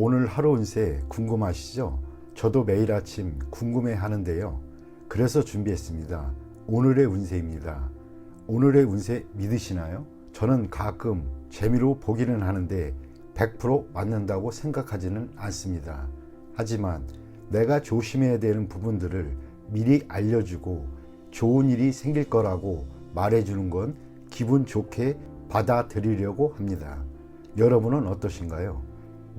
오늘 하루 운세 궁금하시죠? 저도 매일 아침 궁금해 하는데요. 그래서 준비했습니다. 오늘의 운세입니다. 오늘의 운세 믿으시나요? 저는 가끔 재미로 보기는 하는데 100% 맞는다고 생각하지는 않습니다. 하지만 내가 조심해야 되는 부분들을 미리 알려주고 좋은 일이 생길 거라고 말해주는 건 기분 좋게 받아들이려고 합니다. 여러분은 어떠신가요?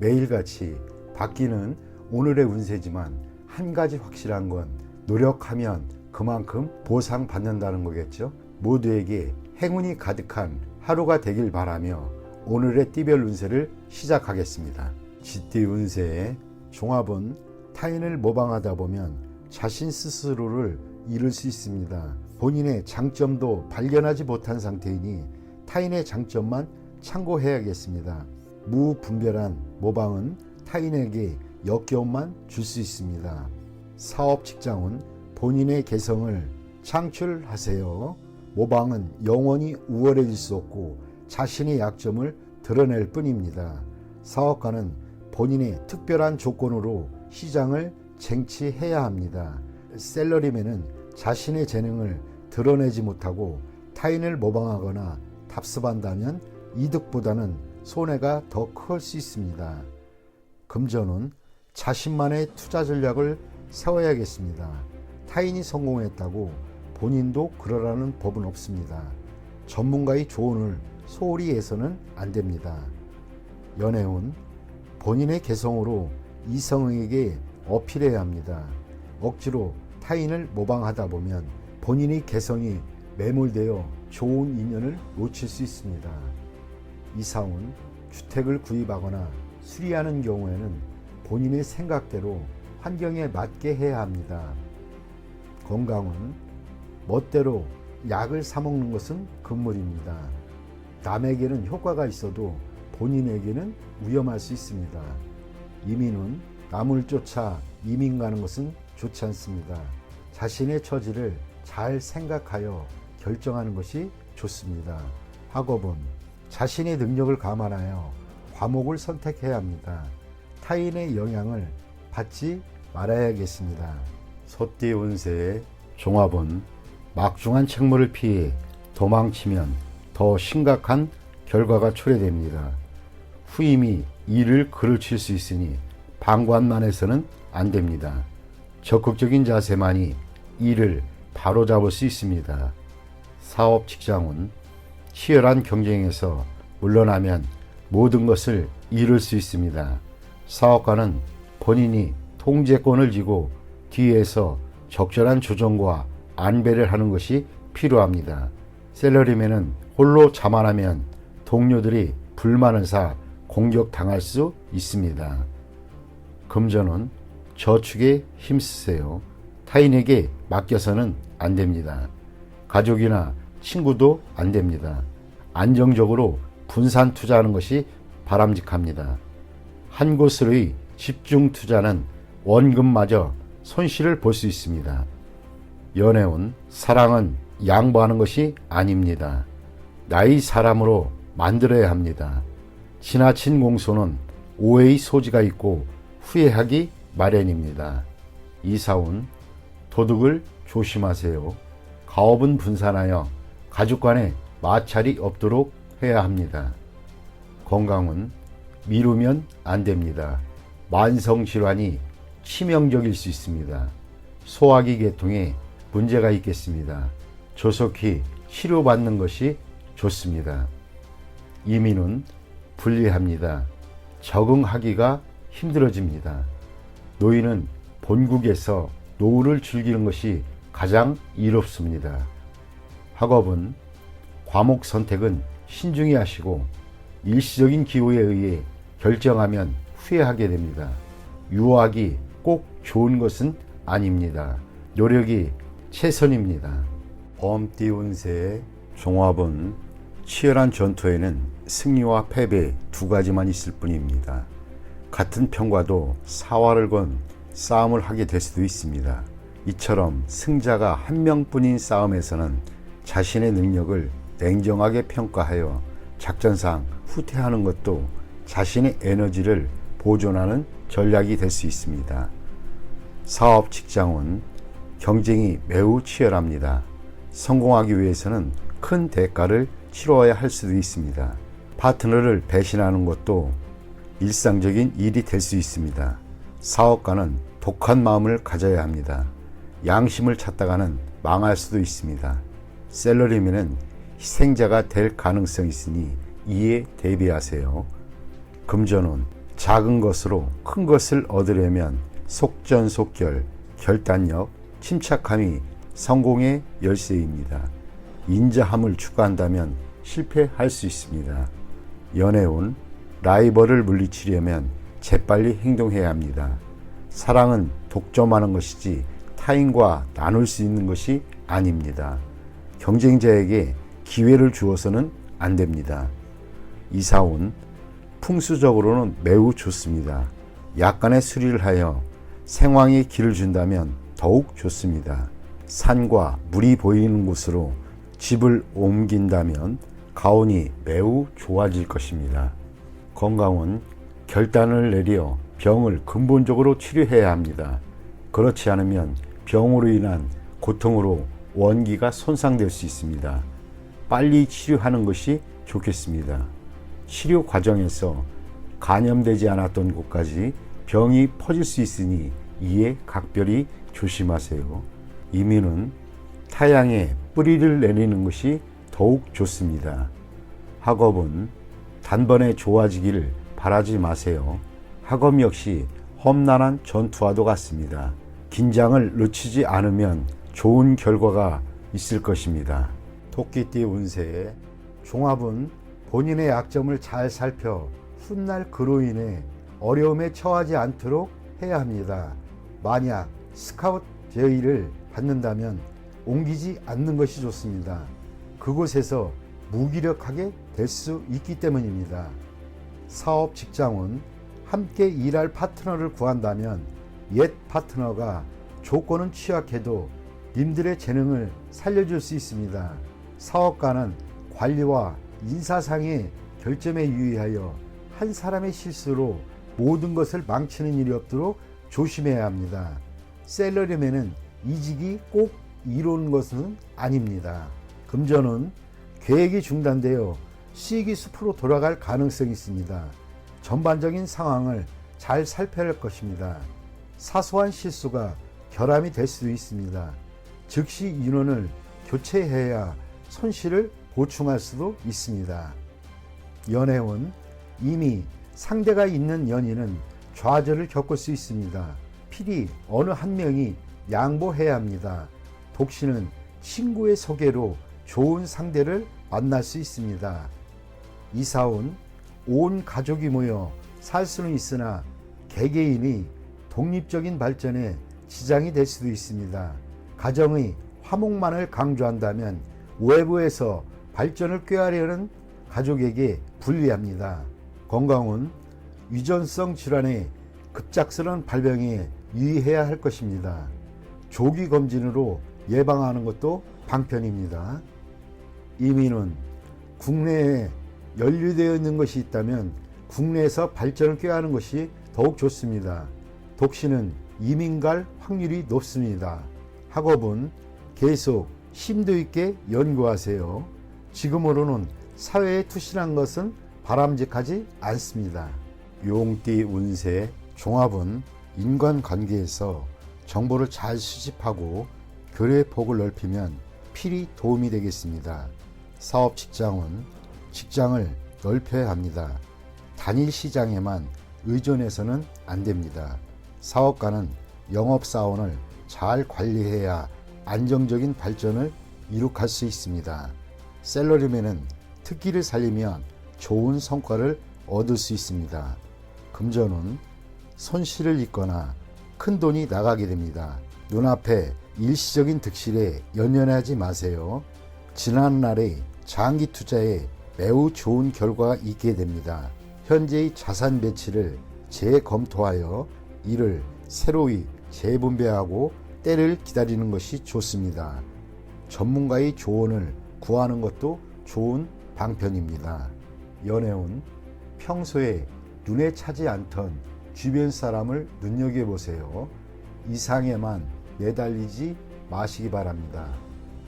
매일같이 바뀌는 오늘의 운세지만 한 가지 확실한 건 노력하면 그만큼 보상받는다는 거겠죠. 모두에게 행운이 가득한 하루가 되길 바라며 오늘의 띠별 운세를 시작하겠습니다. 쥐띠 운세의 종합은 타인을 모방하다 보면 자신 스스로를 잃을 수 있습니다. 본인의 장점도 발견하지 못한 상태이니 타인의 장점만 참고해야겠습니다. 무분별한 모방은 타인에게 역겨움만 줄 수 있습니다. 사업 직장은 본인의 개성을 창출하세요. 모방은 영원히 우월해질 수 없고 자신의 약점을 드러낼 뿐입니다. 사업가는 본인의 특별한 조건으로 시장을 쟁취해야 합니다. 셀러리맨은 자신의 재능을 드러내지 못하고 타인을 모방하거나 답습한다면 이득보다는 손해가 더 클 수 있습니다. 금전은 자신만의 투자 전략을 세워야겠습니다. 타인이 성공했다고 본인도 그러라는 법은 없습니다. 전문가의 조언을 소홀히 해서는 안 됩니다. 연애운 본인의 개성으로 이성에게 어필해야 합니다. 억지로 타인을 모방하다 보면 본인의 개성이 매몰되어 좋은 인연을 놓칠 수 있습니다. 이사운 주택을 구입하거나 수리하는 경우에는 본인의 생각대로 환경에 맞게 해야 합니다. 건강은 멋대로 약을 사 먹는 것은 금물입니다. 남에게는 효과가 있어도 본인에게는 위험할 수 있습니다. 이민은 남을 쫓아 이민 가는 것은 좋지 않습니다. 자신의 처지를 잘 생각하여 결정하는 것이 좋습니다. 학업은 자신의 능력을 감안하여 과목을 선택해야 합니다. 타인의 영향을 받지 말아야겠습니다. 소띠 운세의 종합은 막중한 책무를 피해 도망치면 더 심각한 결과가 초래됩니다. 후임이 일을 그르칠 수 있으니 방관만 해서는 안 됩니다. 적극적인 자세만이 일을 바로잡을 수 있습니다. 사업 직장은 치열한 경쟁에서 물러나면 모든 것을 잃을 수 있습니다. 사업가는 본인이 통제권을 쥐고 뒤에서 적절한 조정과 안배를 하는 것이 필요합니다. 셀러리맨은 홀로 자만하면 동료들이 불만을 사 공격당할 수 있습니다. 금전은 저축에 힘쓰세요. 타인에게 맡겨서는 안 됩니다. 가족이나 친구도 안 됩니다. 안정적으로 분산 투자하는 것이 바람직합니다. 한 곳으로의 집중 투자는 원금마저 손실을 볼 수 있습니다. 연애운 사랑은 양보하는 것이 아닙니다. 나의 사람으로 만들어야 합니다. 지나친 공소는 오해의 소지가 있고 후회하기 마련입니다. 이사운 도둑을 조심하세요. 가업은 분산하여 가족 간에 마찰이 없도록 해야 합니다. 건강은 미루면 안 됩니다. 만성질환이 치명적일 수 있습니다. 소화기 계통에 문제가 있겠습니다. 조속히 치료받는 것이 좋습니다. 이민은 불리합니다. 적응하기가 힘들어집니다. 노인은 본국에서 노후를 즐기는 것이 가장 이롭습니다. 학업은 과목 선택은 신중히 하시고 일시적인 기호에 의해 결정하면 후회하게 됩니다. 유학이 꼭 좋은 것은 아닙니다. 노력이 최선입니다. 범띠 운세의 종합은 치열한 전투에는 승리와 패배 두 가지만 있을 뿐입니다. 같은 편과도 사활을 건 싸움을 하게 될 수도 있습니다. 이처럼 승자가 한 명뿐인 싸움에서는 자신의 능력을 냉정하게 평가하여 작전상 후퇴하는 것도 자신의 에너지를 보존하는 전략이 될 수 있습니다. 사업 직장은 경쟁이 매우 치열합니다. 성공하기 위해서는 큰 대가를 치러야 할 수도 있습니다. 파트너를 배신하는 것도 일상적인 일이 될 수 있습니다. 사업가는 독한 마음을 가져야 합니다. 양심을 찾다가는 망할 수도 있습니다. 셀러리맨은 희생자가 될 가능성이 있으니 이에 대비하세요. 금전은 작은 것으로 큰 것을 얻으려면 속전속결, 결단력, 침착함이 성공의 열쇠입니다. 인자함을 추구한다면 실패할 수 있습니다. 연애운, 라이벌을 물리치려면 재빨리 행동해야 합니다. 사랑은 독점하는 것이지 타인과 나눌 수 있는 것이 아닙니다. 경쟁자에게 기회를 주어서는 안 됩니다. 이사운, 풍수적으로는 매우 좋습니다. 약간의 수리를 하여 생황에 길을 준다면 더욱 좋습니다. 산과 물이 보이는 곳으로 집을 옮긴다면 가온이 매우 좋아질 것입니다. 건강은 결단을 내려 병을 근본적으로 치료해야 합니다. 그렇지 않으면 병으로 인한 고통으로 원기가 손상될 수 있습니다. 빨리 치료하는 것이 좋겠습니다. 치료 과정에서 감염되지 않았던 곳까지 병이 퍼질 수 있으니 이에 각별히 조심하세요. 이민은 타양에 뿌리를 내리는 것이 더욱 좋습니다. 학업은 단번에 좋아지기를 바라지 마세요. 학업 역시 험난한 전투와도 같습니다. 긴장을 늦추지 않으면 좋은 결과가 있을 것입니다. 토끼띠 운세 종합은 본인의 약점을 잘 살펴 훗날 그로 인해 어려움에 처하지 않도록 해야 합니다. 만약 스카우트 제의를 받는다면 옮기지 않는 것이 좋습니다. 그곳에서 무기력하게 될 수 있기 때문입니다. 사업 직장은 함께 일할 파트너를 구한다면 옛 파트너가 조건은 취약해도 님들의 재능을 살려줄 수 있습니다. 사업가는 관리와 인사상의 결점에 유의하여 한 사람의 실수로 모든 것을 망치는 일이 없도록 조심해야 합니다. 셀러리맨은 이직이 꼭 이루는 것은 아닙니다. 금전은 계획이 중단되어 수익이 숲으로 돌아갈 가능성이 있습니다. 전반적인 상황을 잘 살펴야 할 것입니다. 사소한 실수가 결함이 될 수도 있습니다. 즉시 인원을 교체해야 손실을 보충할 수도 있습니다. 연애운 이미 상대가 있는 연인은 좌절을 겪을 수 있습니다. 필히 어느 한 명이 양보해야 합니다. 독신은 친구의 소개로 좋은 상대를 만날 수 있습니다. 이사운 온 가족이 모여 살 수는 있으나 개개인이 독립적인 발전에 지장이 될 수도 있습니다. 가정의 화목만을 강조한다면 외부에서 발전을 꾀하려는 가족에게 불리합니다. 건강은 유전성 질환의 급작스러운 발병에 유의해야 할 것입니다. 조기 검진으로 예방하는 것도 방편입니다. 이민은 국내에 연루되어 있는 것이 있다면 국내에서 발전을 꾀하는 것이 더욱 좋습니다. 독신은 이민 갈 확률이 높습니다. 학업은 계속 심도 있게 연구하세요. 지금으로는 사회에 투신한 것은 바람직하지 않습니다. 용띠 운세 종합은 인간관계에서 정보를 잘 수집하고 교류의 폭을 넓히면 필히 도움이 되겠습니다. 사업 직장은 직장을 넓혀야 합니다. 단일 시장에만 의존해서는 안 됩니다. 사업가는 영업사원을 잘 관리해야 안정적인 발전을 이룩할 수 있습니다. 셀러리맨은 특기를 살리면 좋은 성과를 얻을 수 있습니다. 금전은 손실을 입거나 큰 돈이 나가게 됩니다. 눈앞에 일시적인 득실에 연연하지 마세요. 지난날의 장기 투자에 매우 좋은 결과가 있게 됩니다. 현재의 자산 배치를 재검토하여 이를 새로이 재분배하고 때를 기다리는 것이 좋습니다. 전문가의 조언을 구하는 것도 좋은 방편입니다. 연애운 평소에 눈에 차지 않던 주변 사람을 눈여겨보세요. 이상에만 매달리지 마시기 바랍니다.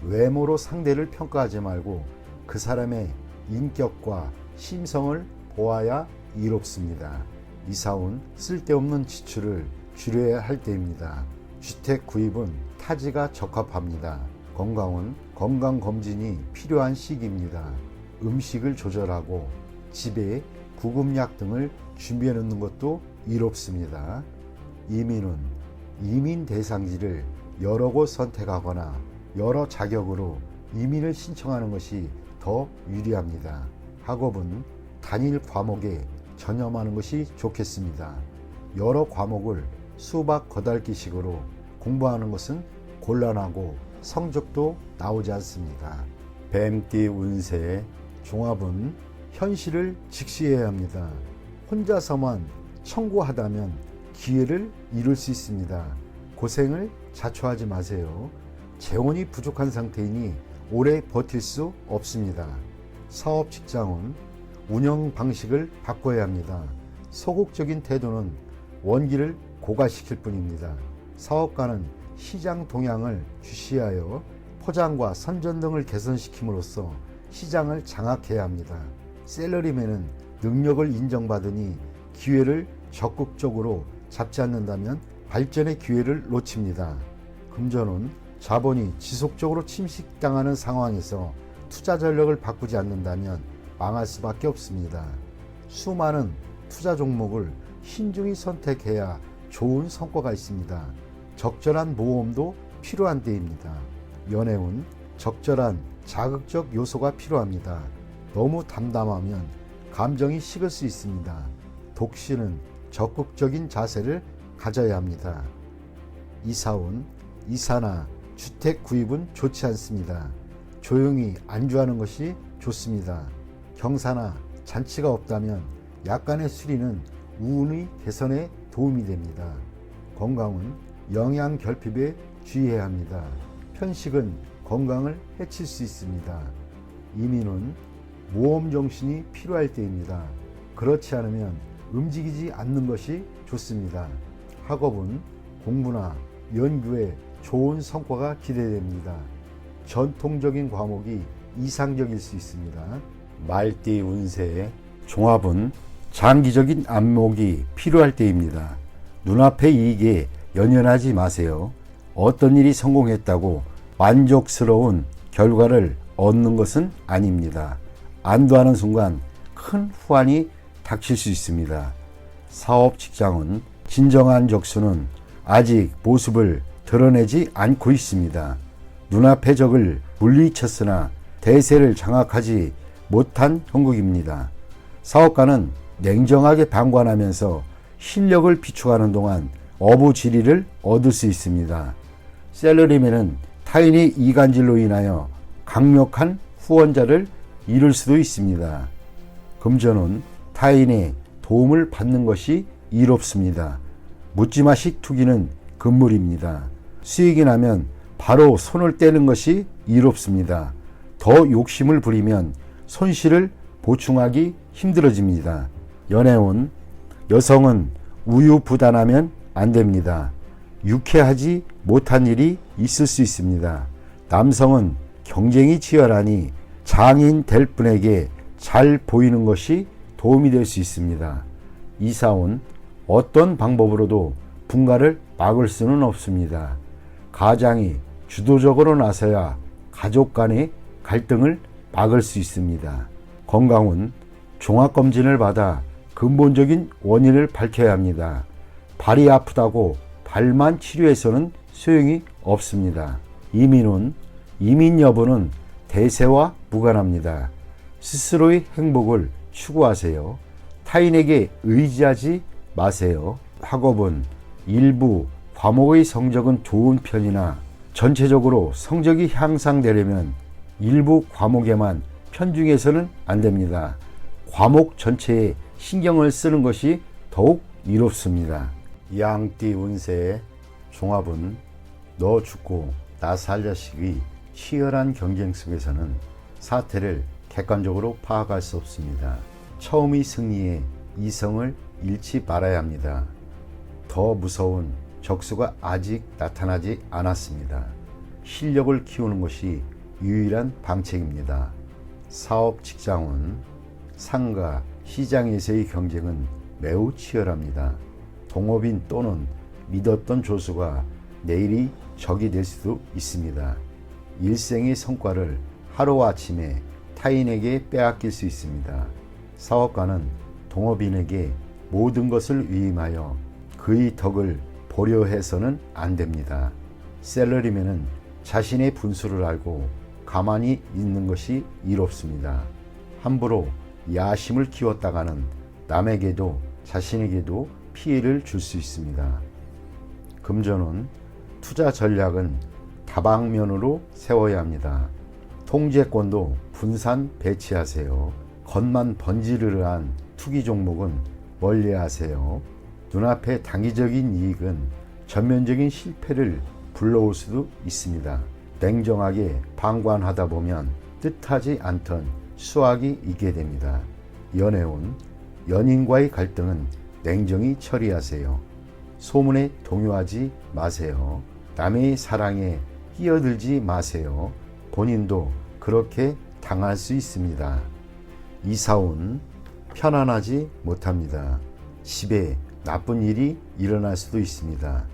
외모로 상대를 평가하지 말고 그 사람의 인격과 심성을 보아야 이롭습니다. 이사온 쓸데없는 지출을 줄여야 할 때입니다. 주택 구입은 타지가 적합합니다. 건강은 건강검진이 필요한 시기입니다. 음식을 조절하고 집에 구급약 등을 준비해 놓는 것도 이롭습니다. 이민은 이민 대상지를 여러 곳 선택하거나 여러 자격으로 이민을 신청하는 것이 더 유리합니다. 학업은 단일 과목에 전념하는 것이 좋겠습니다. 여러 과목을 수박 거달기식으로 공부하는 것은 곤란하고 성적도 나오지 않습니다. 뱀띠 운세의 종합은 현실을 직시해야 합니다. 혼자서만 청구하다면 기회를 잃을 수 있습니다. 고생을 자초하지 마세요. 재원이 부족한 상태이니 오래 버틸 수 없습니다. 사업 직장은 운영 방식을 바꿔야 합니다. 소극적인 태도는 원기를 고갈시킬 뿐입니다. 사업가는 시장 동향을 주시하여 포장과 선전 등을 개선시킴으로써 시장을 장악해야 합니다. 셀러리맨은 능력을 인정받으니 기회를 적극적으로 잡지 않는다면 발전의 기회를 놓칩니다. 금전은 자본이 지속적으로 침식당하는 상황에서 투자 전략을 바꾸지 않는다면 망할 수밖에 없습니다. 수많은 투자 종목을 신중히 선택해야 좋은 성과가 있습니다. 적절한 모험도 필요한 때입니다. 연애운 적절한 자극적 요소가 필요합니다. 너무 담담하면 감정이 식을 수 있습니다. 독신은 적극적인 자세를 가져야 합니다. 이사운 이사나 주택 구입은 좋지 않습니다. 조용히 안주하는 것이 좋습니다. 경사나 잔치가 없다면 약간의 수리는 우운의 개선에 도움이 됩니다. 건강은 영양 결핍에 주의해야 합니다. 편식은 건강을 해칠 수 있습니다. 이민은 모험 정신이 필요할 때입니다. 그렇지 않으면 움직이지 않는 것이 좋습니다. 학업은 공부나 연구에 좋은 성과가 기대됩니다. 전통적인 과목이 이상적일 수 있습니다. 말띠 운세의 종합은 장기적인 안목이 필요할 때입니다. 눈앞의 이익에 연연하지 마세요. 어떤 일이 성공했다고 만족스러운 결과를 얻는 것은 아닙니다. 안도하는 순간 큰 후환이 닥칠 수 있습니다. 사업 직장은 진정한 적수는 아직 모습을 드러내지 않고 있습니다. 눈앞의 적을 물리쳤으나 대세를 장악하지 못한 형국입니다. 사업가는 냉정하게 방관하면서 실력을 비축하는 동안 어부지리를 얻을 수 있습니다. 셀러리맨은 타인의 이간질로 인하여 강력한 후원자를 잃을 수도 있습니다. 금전은 타인의 도움을 받는 것이 이롭습니다. 묻지마식 투기는 금물입니다. 수익이 나면 바로 손을 떼는 것이 이롭습니다. 더 욕심을 부리면 손실을 보충하기 힘들어집니다. 연애운 여성은 우유부단하면 안 됩니다. 유쾌하지 못한 일이 있을 수 있습니다. 남성은 경쟁이 치열하니 장인 될 분에게 잘 보이는 것이 도움이 될 수 있습니다. 이사온 어떤 방법으로도 분가를 막을 수는 없습니다. 가장이 주도적으로 나서야 가족 간의 갈등을 막을 수 있습니다. 건강은 종합검진을 받아 근본적인 원인을 밝혀야 합니다. 발이 아프다고 발만 치료해서는 소용이 없습니다. 이민 여부는 대세와 무관합니다. 스스로의 행복을 추구하세요. 타인에게 의지하지 마세요. 학업은 일부 과목의 성적은 좋은 편이나 전체적으로 성적이 향상되려면 일부 과목에만 편중해서는 안 됩니다. 과목 전체에 신경을 쓰는 것이 더욱 이롭습니다. 양띠 운세의 종합은 너 죽고 나 살 자식의 치열한 경쟁 속에서는 사태를 객관적으로 파악할 수 없습니다. 처음의 승리에 이성을 잃지 말아야 합니다. 더 무서운 적수가 아직 나타나지 않았습니다. 실력을 키우는 것이 유일한 방책입니다. 사업 직장은 상가, 시장에서의 경쟁은 매우 치열합니다. 동업인 또는 믿었던 조수가 내일이 적이 될 수도 있습니다. 일생의 성과를 하루아침에 타인에게 빼앗길 수 있습니다. 사업가는 동업인에게 모든 것을 위임하여 그의 덕을 보려 해서는 안 됩니다. 셀러리맨은 자신의 분수를 알고 가만히 있는 것이 이롭습니다. 함부로 야심을 키웠다가는 남에게도 자신에게도 피해를 줄 수 있습니다. 금전은 투자 전략은 다방면으로 세워야 합니다. 통제권도 분산 배치하세요. 겉만 번지르르한 투기 종목은 멀리하세요. 눈앞의 단기적인 이익은 전면적인 실패를 불러올 수도 있습니다. 냉정하게 방관하다 보면 뜻하지 않던 수확이 있게 됩니다. 연애운, 연인과의 갈등은 냉정히 처리하세요. 소문에 동요하지 마세요. 남의 사랑에 끼어들지 마세요. 본인도 그렇게 당할 수 있습니다. 이사운, 편안하지 못합니다. 집에 나쁜 일이 일어날 수도 있습니다.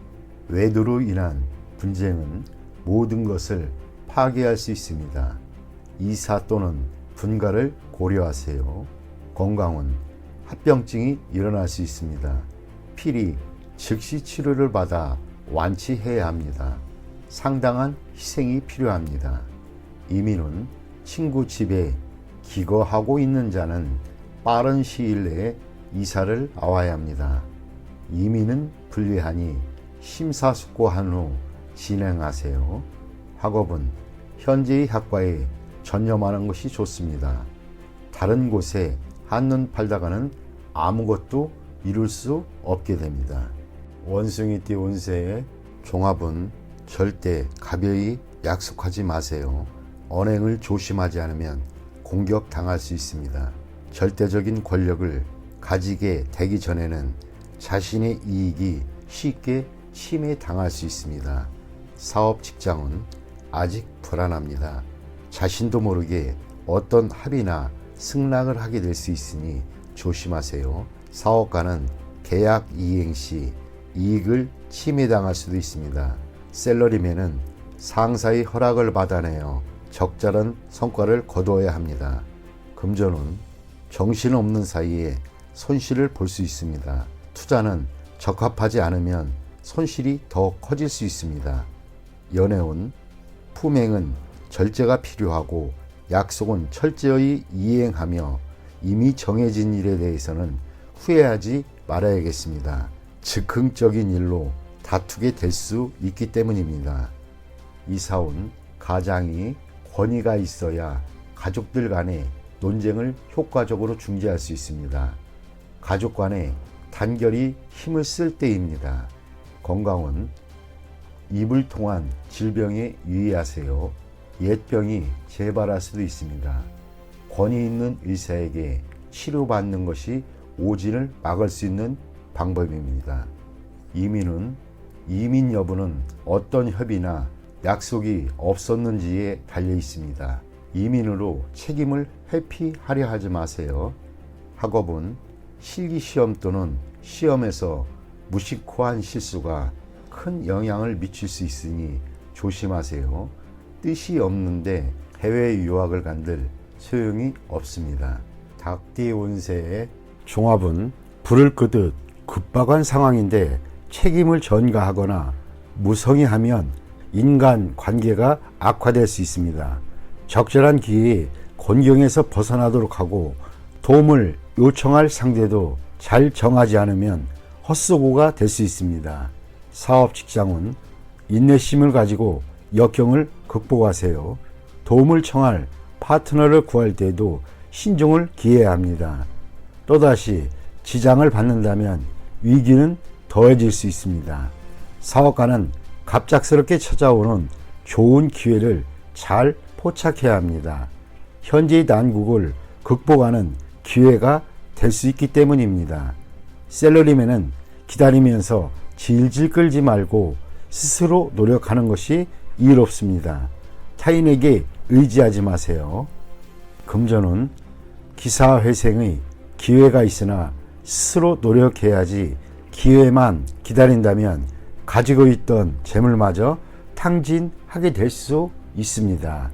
외도로 인한 분쟁은 모든 것을 파괴할 수 있습니다. 이사 또는 분가를 고려하세요. 건강은 합병증이 일어날 수 있습니다. 필히 즉시 치료를 받아 완치해야 합니다. 상당한 희생이 필요합니다. 이민은 친구 집에 기거하고 있는 자는 빠른 시일 내에 이사를 나와야 합니다. 이민은 불리하니 심사숙고한 후 진행하세요. 학업은 현재의 학과에 전념하는 것이 좋습니다. 다른 곳에 한눈 팔다가는 아무것도 이룰 수 없게 됩니다. 원숭이띠 운세의 종합은 절대 가벼이 약속하지 마세요. 언행을 조심하지 않으면 공격당할 수 있습니다. 절대적인 권력을 가지게 되기 전에는 자신의 이익이 쉽게 침해당할 수 있습니다. 사업 직장은 아직 불안합니다. 자신도 모르게 어떤 합의나 승낙을 하게 될 수 있으니 조심하세요. 사업가는 계약 이행 시 이익을 침해당할 수도 있습니다. 셀러리맨은 상사의 허락을 받아내어 적절한 성과를 거두어야 합니다. 금전은 정신없는 사이에 손실을 볼 수 있습니다. 투자는 적합하지 않으면 손실이 더 커질 수 있습니다. 연애운, 품행은 절제가 필요하고 약속은 철저히 이행하며 이미 정해진 일에 대해서는 후회하지 말아야겠습니다. 즉흥적인 일로 다투게 될 수 있기 때문입니다. 이사운, 가장이 권위가 있어야 가족들 간의 논쟁을 효과적으로 중재할 수 있습니다. 가족 간의 단결이 힘을 쓸 때입니다. 건강은 입을 통한 질병에 유의하세요. 옛병이 재발할 수도 있습니다. 권위 있는 의사에게 치료받는 것이 오진을 막을 수 있는 방법입니다. 이민 여부는 어떤 협의나 약속이 없었는지에 달려 있습니다. 이민으로 책임을 회피하려 하지 마세요. 학업은 실기시험 또는 시험에서 무심코한 실수가 큰 영향을 미칠 수 있으니 조심하세요. 뜻이 없는데 해외 유학을 간들 소용이 없습니다. 닭띠 운세의 종합은 불을 끄듯 급박한 상황인데 책임을 전가하거나 무성의하면 인간 관계가 악화될 수 있습니다. 적절한 기회에 곤경에서 벗어나도록 하고 도움을 요청할 상대도 잘 정하지 않으면 헛수고가 될 수 있습니다. 사업 직장은 인내심을 가지고 역경을 극복하세요. 도움을 청할 파트너를 구할 때에도 신중을 기해야 합니다. 또다시 지장을 받는다면 위기는 더해질 수 있습니다. 사업가는 갑작스럽게 찾아오는 좋은 기회를 잘 포착해야 합니다. 현재의 난국을 극복하는 기회가 될 수 있기 때문입니다. 샐러리맨은 기다리면서 질질 끌지 말고 스스로 노력하는 것이 이롭습니다. 타인에게 의지하지 마세요. 금전운 기사회생의 기회가 있으나 스스로 노력해야지 기회만 기다린다면 가지고 있던 재물마저 탕진하게 될 수 있습니다.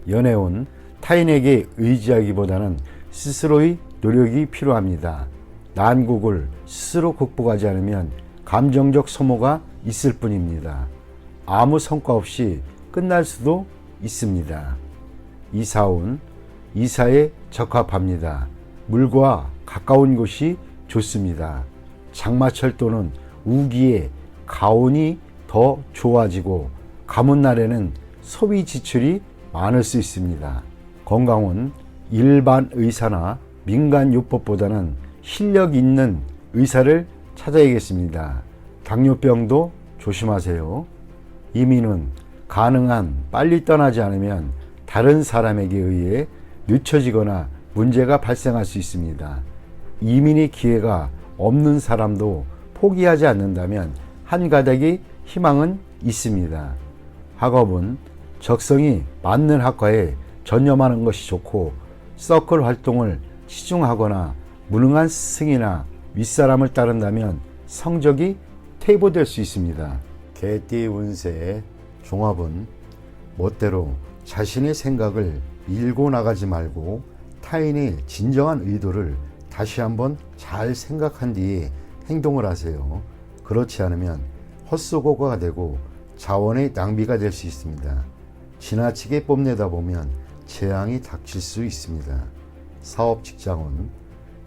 연애운 타인에게 의지하기보다는 스스로의 노력이 필요합니다. 난국을 스스로 극복하지 않으면 감정적 소모가 있을 뿐입니다. 아무 성과 없이 끝날 수도 있습니다. 이사운 이사에 적합합니다. 물과 가까운 곳이 좋습니다. 장마철 또는 우기에 가온이 더 좋아지고 가문날에는 소비 지출이 많을 수 있습니다. 건강은 일반 의사나 민간요법보다는 실력 있는 의사를 찾아야겠습니다. 당뇨병도 조심하세요. 이민은 가능한 빨리 떠나지 않으면 다른 사람에게 의해 늦춰지거나 문제가 발생할 수 있습니다. 이민의 기회가 없는 사람도 포기하지 않는다면 한 가닥의 희망은 있습니다. 학업은 적성이 맞는 학과에 전념하는 것이 좋고 서클 활동을 치중하거나 무능한 스승이나 윗사람을 따른다면 성적이 퇴보될 수 있습니다. 개띠 운세의 종합은 멋대로 자신의 생각을 밀고 나가지 말고 타인의 진정한 의도를 다시 한번 잘 생각한 뒤에 행동을 하세요. 그렇지 않으면 헛수고가 되고 자원의 낭비가 될 수 있습니다. 지나치게 뽐내다 보면 재앙이 닥칠 수 있습니다. 사업 직장은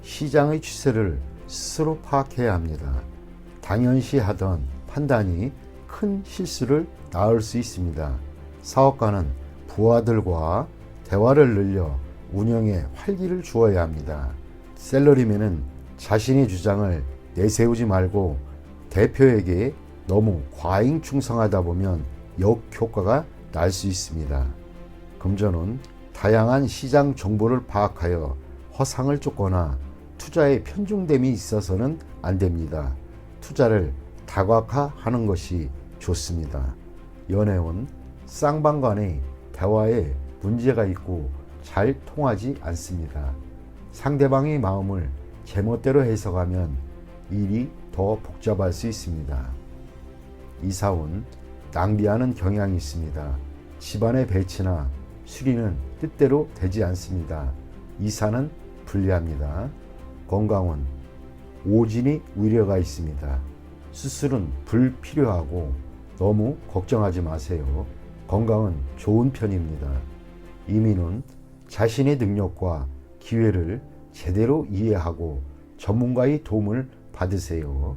시장의 추세를 스스로 파악해야 합니다. 당연시 하던 판단이 큰 실수를 낳을 수 있습니다. 사업가는 부하들과 대화를 늘려 운영에 활기를 주어야 합니다. 샐러리맨은 자신의 주장을 내세우지 말고 대표에게 너무 과잉 충성하다 보면 역효과가 날 수 있습니다. 금전은 다양한 시장 정보를 파악하여 허상을 쫓거나 투자에 편중됨이 있어서는 안 됩니다. 투자를 다각화하는 것이 좋습니다. 연애운 쌍방간의 대화에 문제가 있고 잘 통하지 않습니다. 상대방의 마음을 제멋대로 해석하면 일이 더 복잡할 수 있습니다. 이사운 낭비하는 경향이 있습니다. 집안의 배치나 수리는 뜻대로 되지 않습니다. 이사는 불리합니다. 건강은 오진이 우려가 있습니다. 수술은 불필요하고 너무 걱정하지 마세요. 건강은 좋은 편입니다. 이민은 자신의 능력과 기회를 제대로 이해하고 전문가의 도움을 받으세요.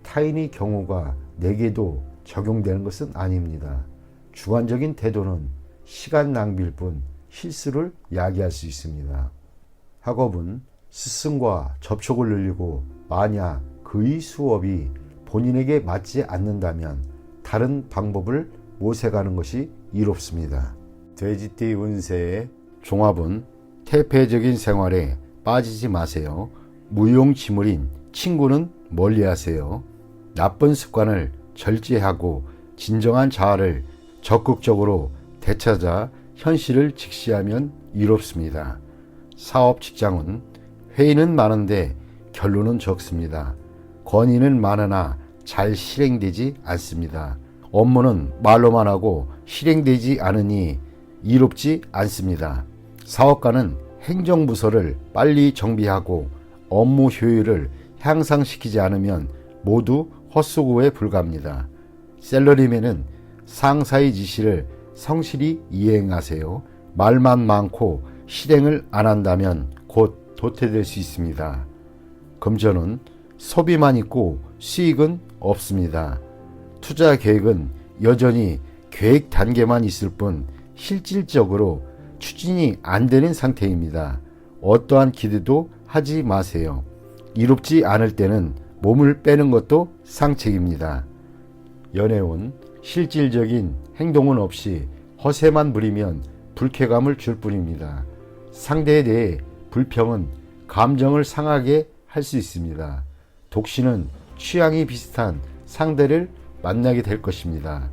타인의 경우가 내게도 적용되는 것은 아닙니다. 주관적인 태도는 시간 낭비일 뿐 실수를 야기할 수 있습니다. 학업은 스승과 접촉을 늘리고 만약 그의 수업이 본인에게 맞지 않는다면 다른 방법을 모색하는 것이 이롭습니다. 돼지띠 운세의 종합은 태폐적인 생활에 빠지지 마세요. 무용지물인 친구는 멀리하세요. 나쁜 습관을 절제하고 진정한 자아를 적극적으로 되찾아 현실을 직시하면 이롭습니다. 사업 직장은 회의는 많은데 결론은 적습니다. 건의는 많으나 잘 실행되지 않습니다. 업무는 말로만 하고 실행되지 않으니 이롭지 않습니다. 사업가는 행정부서를 빨리 정비하고 업무 효율을 향상시키지 않으면 모두 헛수고에 불과합니다. 샐러리맨은 상사의 지시를 성실히 이행하세요. 말만 많고 실행을 안 한다면 곧 도태될 수 있습니다. 금전은 소비만 있고 수익은 없습니다. 투자 계획은 여전히 계획 단계만 있을 뿐 실질적으로 추진이 안 되는 상태입니다. 어떠한 기대도 하지 마세요. 이롭지 않을 때는 몸을 빼는 것도 상책입니다. 연애운 실질적인 행동은 없이 허세만 부리면 불쾌감을 줄 뿐입니다. 상대에 대해 불평은 감정을 상하게 할 수 있습니다. 독신은 취향이 비슷한 상대를 만나게 될 것입니다.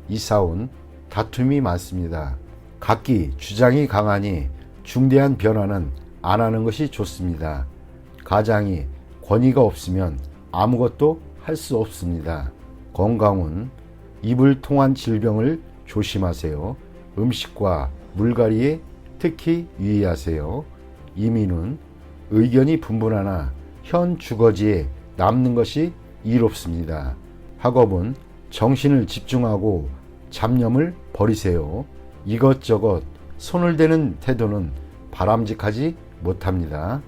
이사운 다툼이 많습니다. 각기 주장이 강하니 중대한 변화는 안 하는 것이 좋습니다. 가장이 권위가 없으면 아무것도 할 수 없습니다. 건강은 입을 통한 질병을 조심하세요. 음식과 물갈이에 특히 유의하세요. 이민은 의견이 분분하나 현 주거지에 남는 것이 이롭습니다. 학업은 정신을 집중하고 잡념을 버리세요. 이것저것 손을 대는 태도는 바람직하지 못합니다.